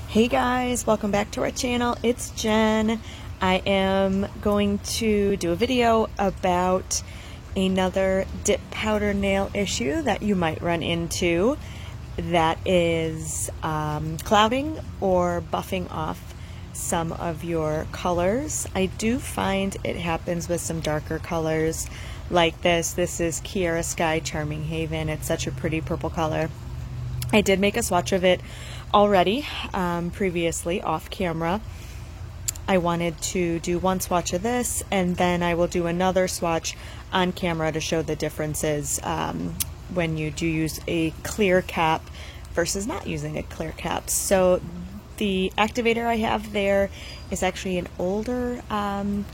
Hey guys, welcome back to our channel. It's Jen. I am going to do a video about another dip powder nail issue that you might run into, that is clouding or buffing off some of your colors. I do find it happens with some darker colors like this. This is Kiara Sky Charming Haven. It's such a pretty purple color. I did make a swatch of it already previously off camera. I wanted to do one swatch of this, and then I will do another swatch on camera to show the differences when you do use a clear cap versus not using a clear cap. So the activator I have there is actually an older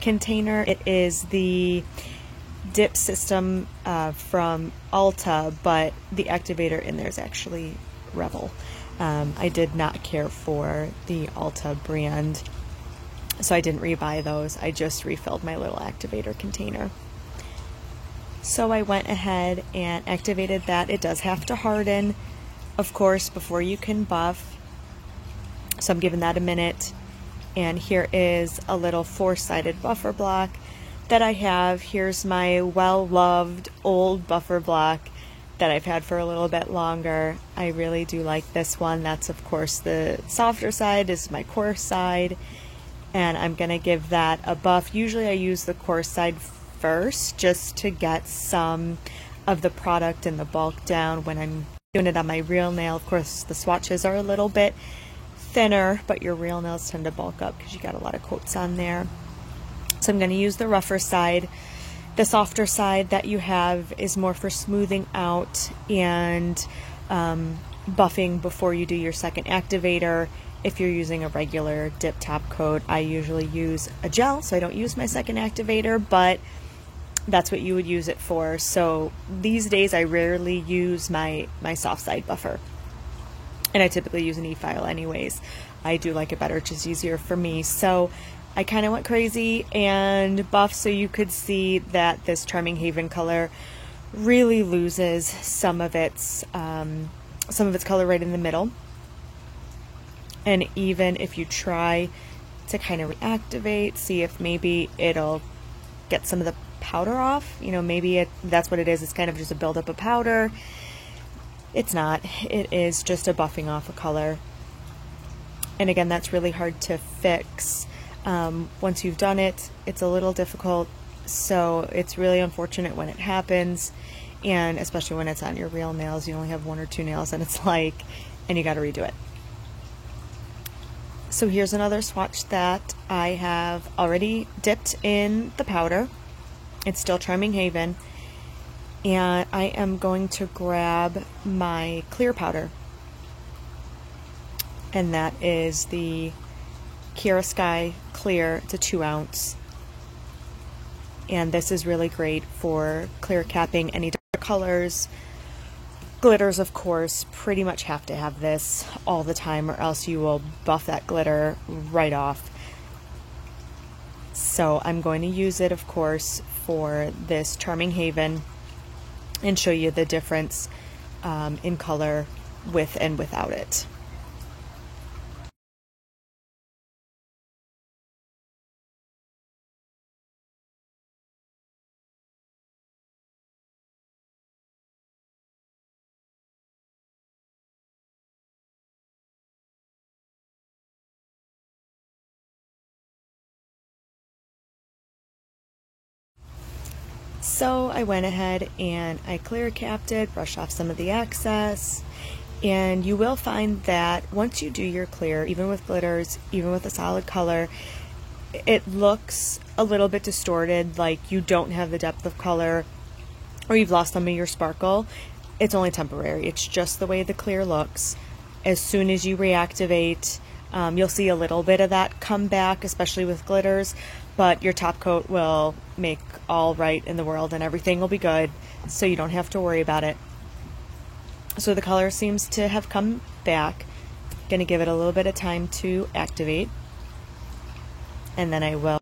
container. It is the dip system from Ulta, but the activator in there is actually Rebel. I did not care for the Ulta brand, so I didn't rebuy those. I just refilled my little activator container. So I went ahead and activated that. It does have to harden, of course, before you can buff. So I'm giving that a minute. And here is a little four-sided buffer block that I have. Here's my well-loved old buffer block that I've had for a little bit longer. I really do like this one. That's of course the softer side, is my coarse side, and I'm gonna give that a buff. Usually I use the coarse side first just to get some of the product and the bulk down when I'm doing it on my real nail. Of course the swatches are a little bit thinner, but your real nails tend to bulk up because you got a lot of coats on there. So I'm going to use the rougher side. The softer side that you have is more for smoothing out and buffing before you do your second activator. If you're using a regular dip top coat, I usually use a gel, so I don't use my second activator, but that's what you would use it for. So these days I rarely use my soft side buffer, and I typically use an e-file anyways. I do like it better, it's just easier for me. So I kind of went crazy and buffed, so you could see that this Charming Haven color really loses some of its color right in the middle. And even if you try to kind of reactivate, see if maybe it'll get some of the powder off, you know, maybe that's what it is. It's kind of just a buildup of powder. It's not. It is just a buffing off a color. And again, that's really hard to fix. Once you've done it, it's a little difficult, so it's really unfortunate when it happens, and especially when it's on your real nails. You only have one or two nails, and and you got to redo it. So here's another swatch that I have already dipped in the powder. It's still Charming Haven, and I am going to grab my clear powder, and that is the Kiara Sky Clear. It's a 2-ounce, and this is really great for clear capping any dark colors. Glitters, of course, pretty much have to have this all the time, or else you will buff that glitter right off. So I'm going to use it, of course, for this Charming Haven and show you the difference in color with and without it. So I went ahead and I clear capped it, brushed off some of the excess, and you will find that once you do your clear, even with glitters, even with a solid color, it looks a little bit distorted, like you don't have the depth of color, or you've lost some of your sparkle. It's only temporary. It's just the way the clear looks. As soon as you reactivate, you'll see a little bit of that come back, especially with glitters, but your top coat will make all right in the world and everything will be good, so you don't have to worry about it. So the color seems to have come back. Gonna give it a little bit of time to activate, and then I will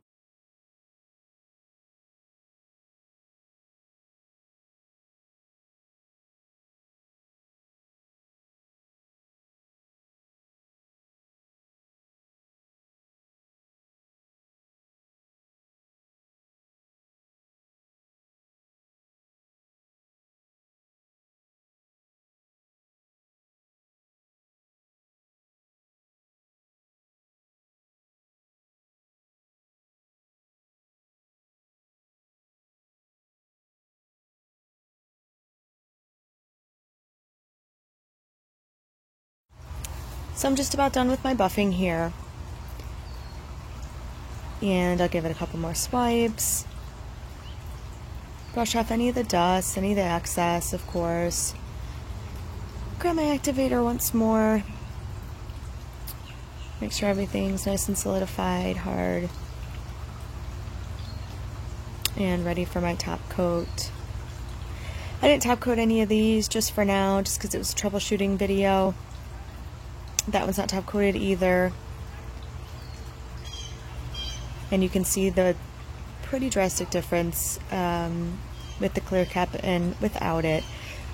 So I'm just about done with my buffing here. And I'll give it a couple more swipes. Brush off any of the dust, any of the excess, of course. Grab my activator once more. Make sure everything's nice and solidified, hard. And ready for my top coat. I didn't top coat any of these just for now, just because it was a troubleshooting video. That one's not top coated either. And you can see the pretty drastic difference with the clear cap and without it.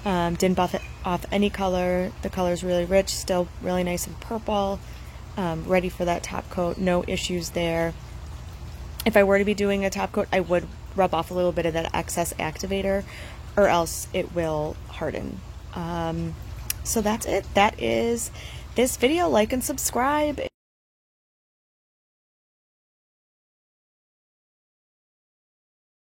Didn't buff it off any color. The color's really rich, still really nice and purple. Ready for that top coat, no issues there. If I were to be doing a top coat, I would rub off a little bit of that excess activator, or else it will harden. So that's it. That is this video. Like and subscribe